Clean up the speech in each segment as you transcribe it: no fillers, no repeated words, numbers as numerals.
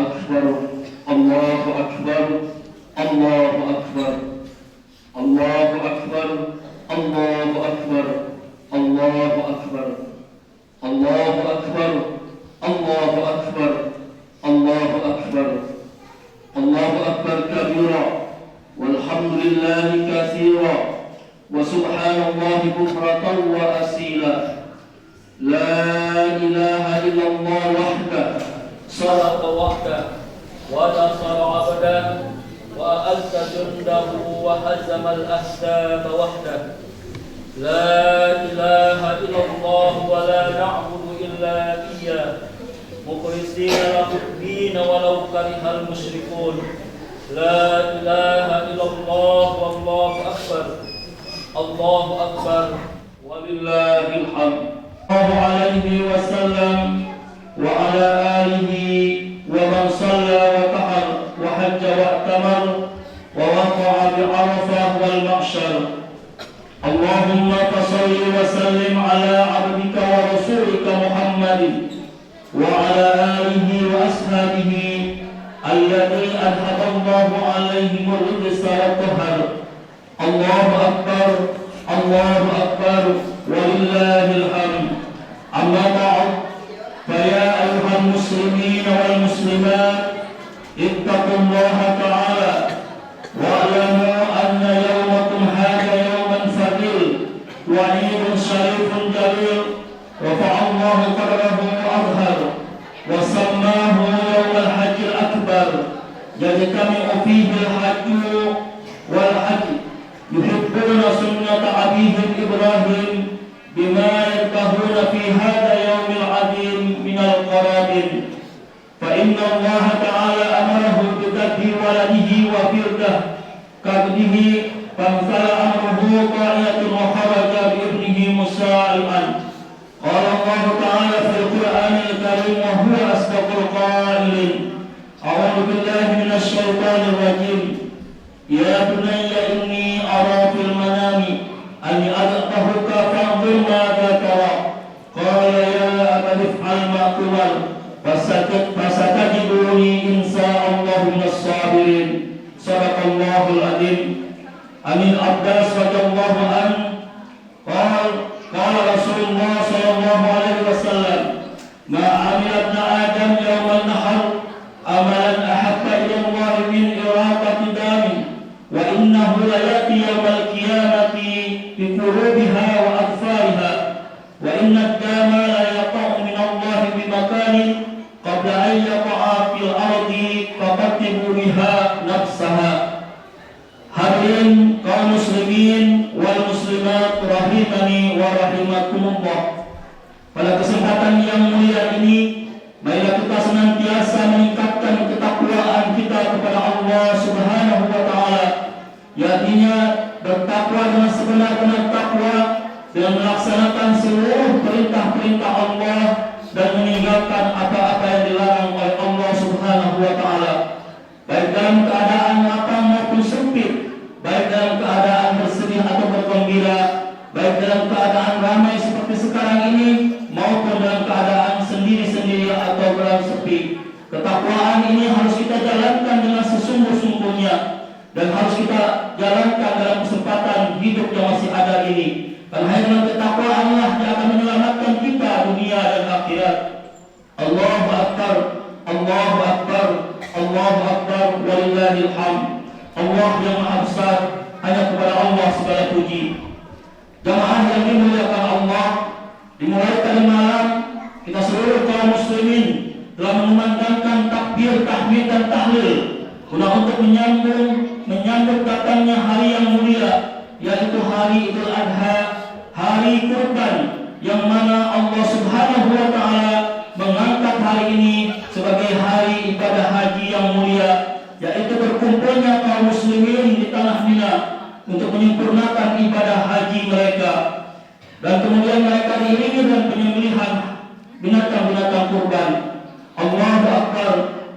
أكبر الله أكبر الله أكبر الله أكبر الله أكبر الله أكبر الله أكبر الله أكبر الله أكبر الله أكبر كبيرا والحمد لله كثيرا وسبحان الله بكرة وأصيلا لا إله إلا الله وحده صدق وحده ونصر عبده وأعز جنده وهزم الأحزاب وحده لا إله إلا الله ولا نعبد إلا إياه مخلصين له الدين ولو كره المشركون لا إله إلا الله والله أكبر الله أكبر ولله الحمد الله عليه وسلم وعلى آله ومن صلى وطهر وحج واعتمر ووقع بعرفة والمحشر اللهم فصل وسلم على عبدك ورسولك محمد وعلى آله وأصحابه الذي أذهب الله عليهم الرجس والطهر الله أكبر الله أكبر ولله الحمد أما بعد فيا أيها المسلمين والمسلمات اتقوا الله تعالى واعلموا أن يومكم هذا يوما فضيل وعيد شريف جليل رفع الله قدره وأظهر وسماه يوم الحج الأكبر يجتمع فيه الحج والحج يحبون سنة أبيهم إبراهيم بما يذبحون في هذا يوم العظيم من القرابين فإن الله تعالى أمره بذبح ولده وفرده كابنه فامتلأ أمره طاعة وخرج بابنه مسارعا قال الله تعالى في القرآن الكريم وهو أصدق القائلين أعوذ بالله من الشيطان الرجيم يا بني إني أرى في المنام أني أذبحك فانظر ماذا ترى قال يا أبت افعل ما تؤمر فستجدني إن شاء الله من الصابرين صدق الله العظيم. عن العباس رضي الله عنه قال رسول الله صلى الله عليه وسلم ما عمل ابن آدم يوم النحر عملا أحب إلى الله من إراقة دم وإنه ليأتي يوم القيامة بقلوبها وأظفارها وإن الدم لا يقع من الله بمكان قبل أن يقع في الأرض فقدم بها نفسها. Hadirin kaum muslimin wal muslimat rahimani wa rahimakumullah. Pada kesempatan yang mulia ini, marilah kita senantiasa meningkatkan ketakwaan kita kepada Allah Subhanahu wa taala. Artinya bertakwa dengan sebenar-benar takwa dengan melaksanakan seluruh perintah-perintah Allah dan meninggalkan apa-apa yang dilarang oleh Allah Subhanahu wa taala. Baik dalam keadaan lapang maupun sempit, baik dalam keadaan bersedih atau bergembira, baik dalam keadaan ramai seperti sekarang ini maupun dalam keadaan sendiri-sendiri atau dalam sepi. Ketakwaan ini harus kita jalankan dengan sesungguh-sungguhnya dan harus kita jalankan dalam kesempatan hidup yang masih ada ini. Karena hanya dengan ketakwaan lah yang akan menyelamatkan kita dunia dan akhirat. Allahu Akbar, Allahu Akbar, Allahu Akbar, walillahil hamd. Allah yang Maha Besar, hanya kepada Allah segala puji. Jamaah yang dimuliakan Allah, dimulai tadi malam kita seluruh kaum muslimin telah mengumandangkan takbir, tahmid dan tahlil guna untuk menyambut datangnya hari yang mulia, yaitu hari Idul Adha, hari kurban, yang mana Allah Subhanahu wa taala mengangkat hari ini sebagai hari ibadah haji yang mulia, yaitu berkumpulnya kaum muslimin di tanah Mina untuk menyempurnakan ibadah haji mereka, dan kemudian mereka diiringi dengan penyembelihan binatang-binatang kurban. Allahu Akbar,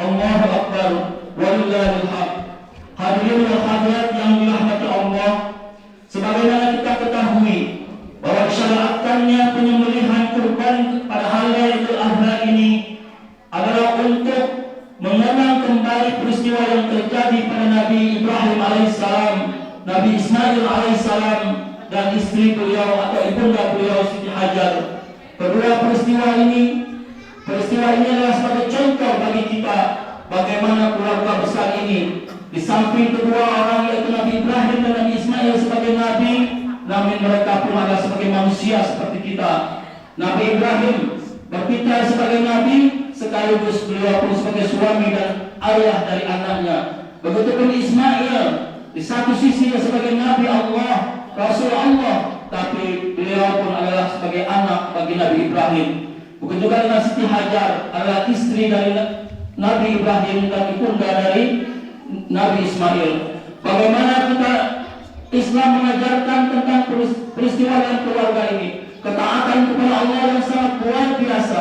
Allahu Akbar, walillahil hamd. Hadirin wal hadirat yang dirahmati Allah, sebagaimana kita ketahui bahwa disyariatkannya penyembelihan kurban pada hari Idul Adha ini adalah untuk dari peristiwa yang terjadi pada Nabi Ibrahim alaihissalam, Nabi Ismail alaihissalam, dan istri beliau atau ibunda beliau Siti Hajar. Kedua peristiwa ini adalah sebagai contoh bagi kita bagaimana keluarga besar ini, di samping kedua orang yaitu Nabi Ibrahim dan Nabi Ismail sebagai nabi, namun mereka pun adalah sebagai manusia seperti kita. Nabi Ibrahim berpikir sebagai nabi, sekaligus beliau pun sebagai suami dan ayah dari anaknya. Begitupun Ismail, di satu sisi sebagai nabi Allah, Rasul Allah, tapi beliau pun adalah sebagai anak bagi Nabi Ibrahim. Begitu juga dengan Siti Hajar, adalah istri dari Nabi Ibrahim dan ibunda dari Nabi Ismail. Bagaimana kita Islam mengajarkan tentang peristiwa dan keluarga ini, ketaatan kepada Allah yang sangat luar biasa.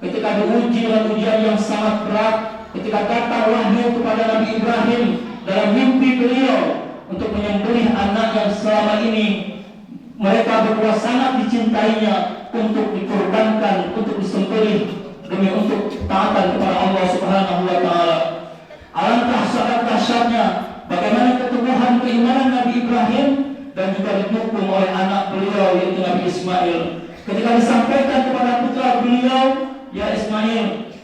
Ketika diuji dengan ujian yang sangat berat, ketika datang wahyu kepada Nabi Ibrahim dalam mimpi beliau untuk menyembelih anak yang selama ini mereka berdua sangat dicintainya, untuk dikorbankan, untuk disembelih demi untuk taatan kepada Allah Subhanahu wa taala. Alangkah sangat dahsyatnya bagaimana keteguhan keimanan Nabi Ibrahim dan juga didukung oleh anak beliau yaitu Nabi Ismail. Ketika disampaikan kepada putra beliau, ya Ismail,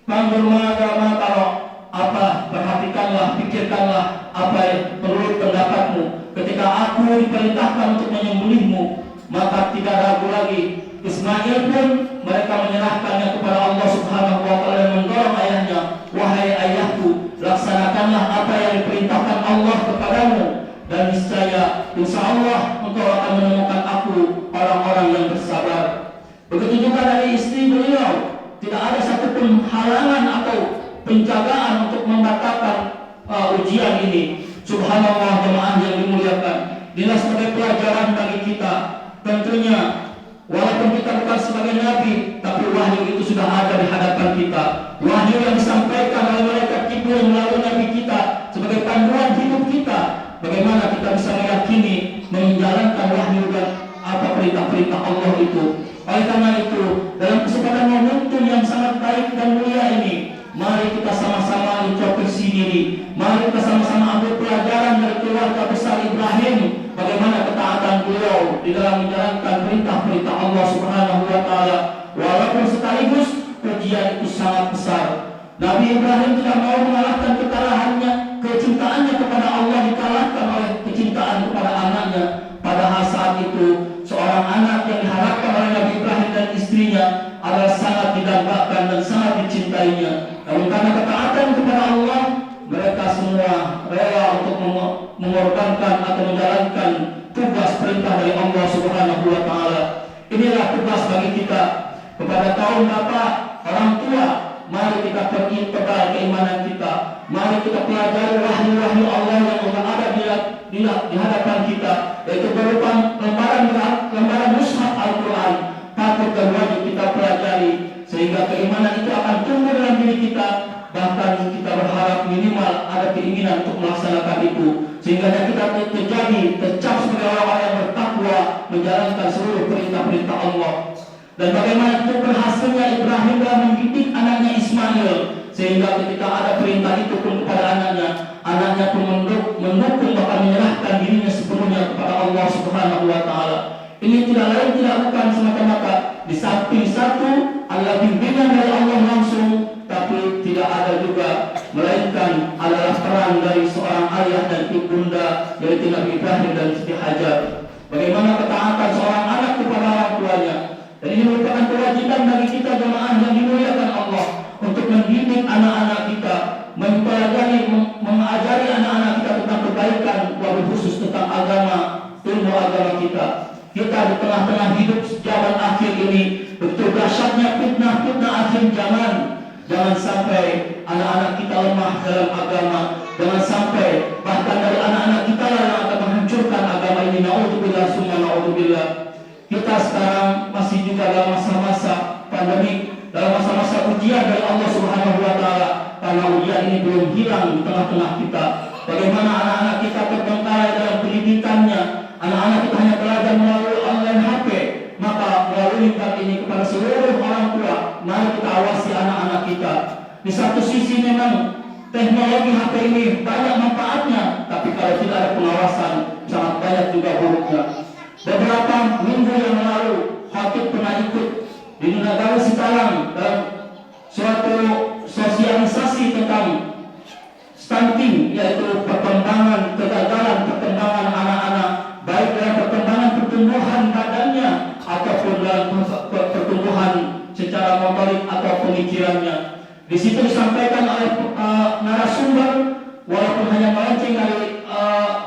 kalau apa, perhatikanlah, pikirkanlah apa yang perlu pendapatmu. Ketika aku diperintahkan untuk menyembelihmu, maka tidak ragu lagi. Ismail pun mereka menyerahkannya kepada Allah Subhanahu wa taala dan mendorong ayahnya, wahai ayahku, laksanakanlah apa yang diperintahkan Allah kepadamu, dan niscaya insya Allah engkau akan menemukan aku orang-orang yang bersabar. Begitu juga dari istri beliau, tidak ada satupun halangan atau penjagaan untuk membatalkan ujian ini. Subhanallah, jemaah yang dimuliakan, inilah sebagai pelajaran bagi kita. Tentunya walaupun kita bukan sebagai nabi, tapi wahyu itu sudah ada di hadapan kita. Wahyu yang disampaikan oleh malaikat Jibril melalui nabi kita sebagai panduan hidup kita. Bagaimana kita bisa meyakini menjalankan wahyu dan apa perintah-perintah Allah itu. Oleh karena itu, dalam kesempatan momentum yang sangat baik dan mulia ini, mari kita sama-sama introspeksi diri. Mari kita sama-sama ambil pelajaran dari keluarga besar Ibrahim, bagaimana ketaatan beliau di dalam menjalankan perintah-perintah Allah Subhanahu wa taala. Walaupun sekaligus ujian itu sangat besar. Nabi Ibrahim tidak mau mengalahkan kecintaannya kepada Allah dikalahkan oleh kecintaan kepada anaknya. Padahal saat itu seorang anak yang diharapkan oleh Nabi Ibrahim dan istrinya adalah sangat didambakan dan sangat dicintainya. Namun karena ketaatan kepada Allah, mereka semua rela untuk mengorbankan atau menjalankan tugas perintah dari Allah Subhanahu wa taala. Inilah tugas bagi kita kepada kaum bapak, orang tua. Mari kita perintah keimanan kita. Mari kita pelajari wahyu-wahyu Allah yang sudah ada di hadapan kita, yaitu berupa lembaran mushaf Al-Quran. Patut dan wajib kita pelajari sehingga keimanan itu akan tumbuh dalam diri kita. Bahkan kita berharap minimal ada keinginan untuk melaksanakan itu, sehingga kita tercap sebagai orang yang bertakwa menjalankan seluruh perintah-perintah Allah. Dan bagaimana itu berhasilnya Ibrahim dalam mendidik anaknya Ismail, sehingga ketika ada perintah itu pun kepada anaknya pun mendukung bahkan menyerahkan dirinya sepenuhnya kepada Allah Subhanahu wa taala. Ini tidak lain tidak bukan semata-mata di samping satu adalah bimbingan dari Allah langsung, tapi tidak ada juga melainkan adalah peran dari seorang ayah dan ibunda yaitu Nabi Ibrahim dan Siti Hajar. Bagaimana ketaatan seorang anak kepada orang tuanya. Dan ini merupakan kewajiban bagi kita jemaah yang dimuliakan Allah untuk mendidik anak-anak kita, mengajari anak-anak kita tentang kebaikan, wabil khusus tentang agama, ilmu agama kita. Kita di tengah-tengah hidup zaman akhir ini, betul dahsyatnya fitnah akhir zaman. Jangan sampai anak-anak kita lemah dalam agama. Jangan sampai bahkan dari anak-anak kita yang akan menghancurkan agama ini. Na'udzubillah summa na'udzubillah. Kita sekarang masih juga dalam masa-masa pandemi, dalam masa-masa ujian dari Allah Subhanahu wa taala. Karena ujian ini belum hilang di tengah-tengah kita. Bagaimana anak-anak kita terbengkalai dalam pendidikannya. Anak-anak kita hanya belajar melalui online HP. Maka melalui ini kepada seluruh orang tua, mari kita awasi anak-anak kita. Di satu sisi memang teknologi HP ini banyak manfaatnya, tapi kalau tidak ada pengawasan sangat banyak juga buruknya. Beberapa minggu yang lalu Khatib pernah ikut di negara Sitalang dalam suatu sosialisasi tentang stunting, yaitu perkembangan kegagalan perkembangan anak-anak, baik dalam perkembangan pertumbuhan badannya ataupun dalam pertumbuhan secara motorik atau pemikirannya. Di situ disampaikan oleh narasumber, walaupun hanya melenceng dari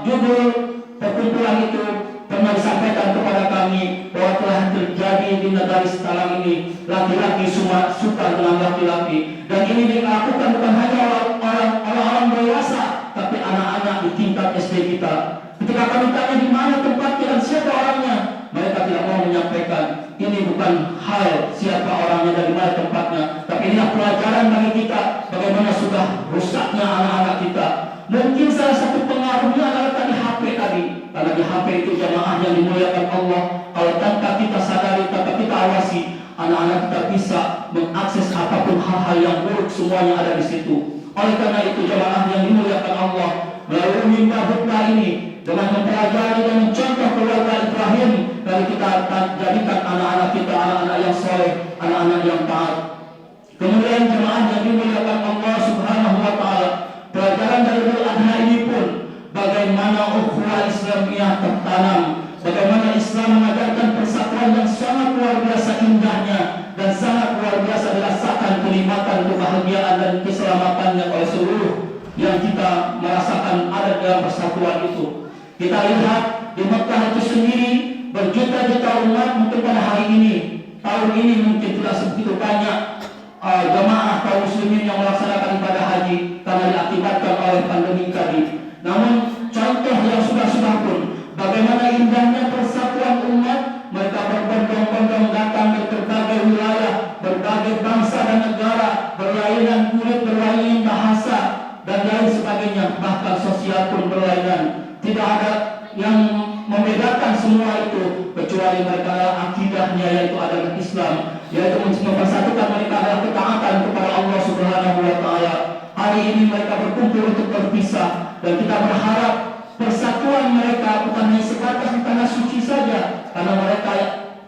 judul perkumpulan itu, pernah disampaikan kepada kami bahwa telah terjadi di negara Sitalang ini laki-laki semua suka dengan laki-laki, dan ini dilakukan bukan hanya orang-orang dewasa, tapi anak-anak di tingkat SD kita. Ketika kami tanya di mana tempatnya dan siapa orangnya, mereka tidak mau menyampaikan. Ini bukan hal siapa orangnya dan di mana tempatnya, tapi inilah pelajaran bagi kita bagaimana sudah rusaknya anak-anak kita. Mungkin salah satu pengaruhnya adalah tadi HP tadi, karena di HP itu jamaah yang dimuliakan Allah. Kalau tanpa kita sadari, tanpa kita awasi, anak-anak kita bisa mengakses apapun hal-hal yang buruk, semuanya ada di situ. Oleh karena itu jamaah yang dimuliakan Allah, melalui mimbar khutbah ini, dengan mempelajari dan mencontoh keluarga Ibrahim, dari kita jadikan anak-anak kita anak-anak yang soleh, anak-anak yang taat. Kemudian jemaah yang dimuliakan Allah Subhanahu wa Ta'ala, pelajaran dari Idul Adha ini pun bagaimana ukhuwah Islamiyah tertanam, bagaimana Islam mengajarkan persatuan yang sangat luar biasa indahnya dan sangat luar biasa dirasakan kenikmatan, kebahagiaan dan keselamatannya oleh seluruh yang kita merasakan ada dalam persatuan itu. Kita lihat di Mekah itu sendiri berjuta-juta umat, mungkin pada hari ini, tahun ini mungkin tidak segitu banyak jemaah kaum muslimin yang melaksanakan ibadah haji karena diakibatkan oleh pandemi tadi. Namun contoh yang sudah-sudah pun, bagaimana indahnya persatuan umat, mereka berbondong-bondong datang dari berbagai wilayah, berbagai bangsa dan negara, berlainan kulit, berlainan bahasa dan lain sebagainya, bahkan sosial pun berlainan. Tidak ada yang membedakan semua itu kecuali mereka akidahnya, yaitu adalah Islam, yaitu mempersatukan mereka adalah ketaatan kepada Allah Subhanahu wa Ta'ala. Hari ini mereka berkumpul untuk berpisah, dan kita berharap persatuan mereka bukan hanya sebatas di tanah suci saja, karena mereka,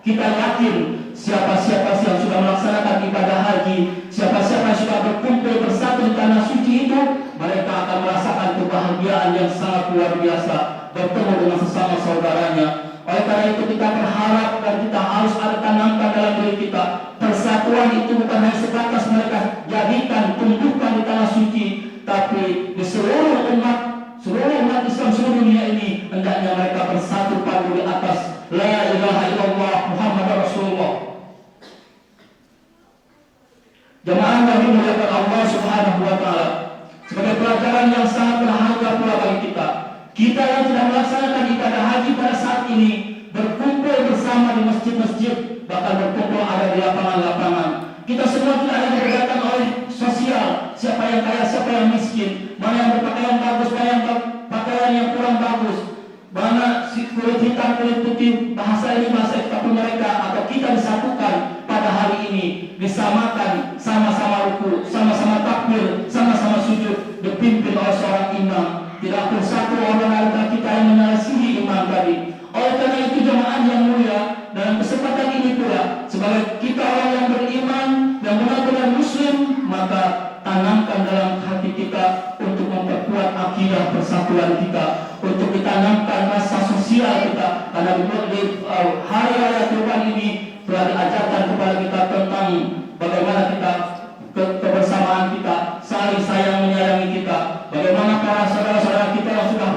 kita yakin siapa-siapa yang sudah melaksanakan ibadah haji, siapa-siapa yang sudah berkumpul bersatu di tanah suci itu, mereka akan merasakan kebahagiaan yang sangat luar biasa, bertemu dengan sesama saudaranya. Oleh karena itu kita berharap dan kita harus ada tanamkan dalam diri kita, persatuan itu bukan hanya sebatas mereka jadikan tumbuhkan di tanah suci, tapi di seluruh umat Islam seluruh dunia ini hendaknya mereka bersatu padu di atas La ilaha illallah Muhammad Rasulullah. Jemaah yang dimuliakan Allah Subhanahu wa Ta'ala, sebagai pelajaran yang sangat berharga pula bagi kita, kita yang tidak melaksanakan ibadah haji pada saat ini, berkumpul bersama di masjid-masjid, bahkan berkumpul ada di lapangan-lapangan. Kita semua tidak ada dibedakan oleh sosial, siapa yang kaya, siapa yang miskin, mana yang berpakaian bagus, mana yang pakaian yang kurang bagus, mana si kulit hitam, kulit putih, bahasa ini bahasa itu, tapi mereka atau kita disatukan pada hari ini, disamakan, sama-sama ruku, sama-sama takbir, sama-sama sujud, dipimpin oleh seorang imam. Tidak pun satu orang antara kita yang menyelisihi imam tadi. Oleh karena itu jemaah yang mulia, dalam kesempatan ini pula, sebagai kita orang yang beriman dan benar-benar muslim, maka tanamkan dalam hati kita untuk memperkuat akidah persatuan kita, untuk ditanamkan rasa sosial kita, karena di hari raya Kurban ini telah diajarkan kepada kita tentang bagaimana kita kebersamaan kita, saling sayang menyayangi kita, bagaimana para saudara-saudara kita yang sudah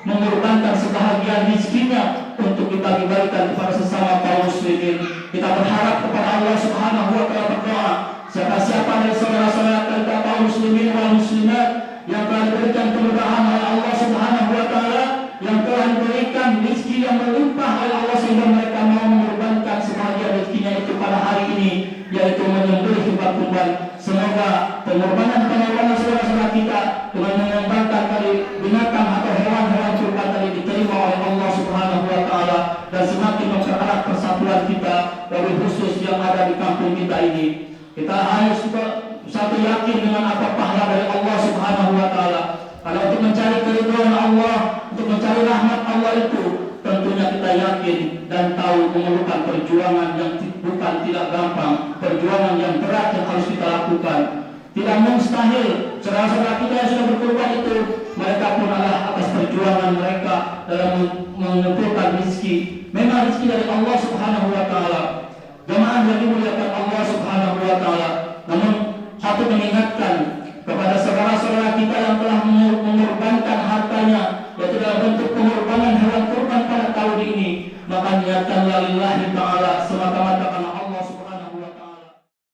mengorbankan sebahagian rezekinya untuk kita berikan kepada sesama kaum muslimin. Kita berharap kepada Allah Subhanahu wa Ta'ala, berdoa siapa-siapa dari saudara-saudara kita kaum muslimin wal muslimat yang telah diberikan kemudahan oleh Allah Subhanahu wa Ta'ala, yang telah diberikan rezeki yang berlimpah oleh Allah sehingga mereka mau mengorbankan sebahagian rezekinya itu pada hari ini, yaitu menyembelih hewan kurban. Semoga pengorbanan saudara-saudara kita dengan mengembangkan dari binatang atau hewan-hewan kurban tadi diterima oleh Allah Subhanahu wa Ta'ala dan semakin mempererat persatuan kita, lebih khusus yang ada di kampung kita ini. Kita harus satu yakin dengan apa pahala dari Allah Subhanahu wa bukan tidak gampang, perjuangan yang berat yang harus kita lakukan. Tidak mustahil, saudara-saudara kita yang sudah berkorban itu, mereka pun adalah atas perjuangan mereka dalam mengumpulkan rezeki. Memang rezeki dari Allah Subhanahu wa taala. Jemaah yang dimuliakan Allah Subhanahu wa taala. Namun patut mengingatkan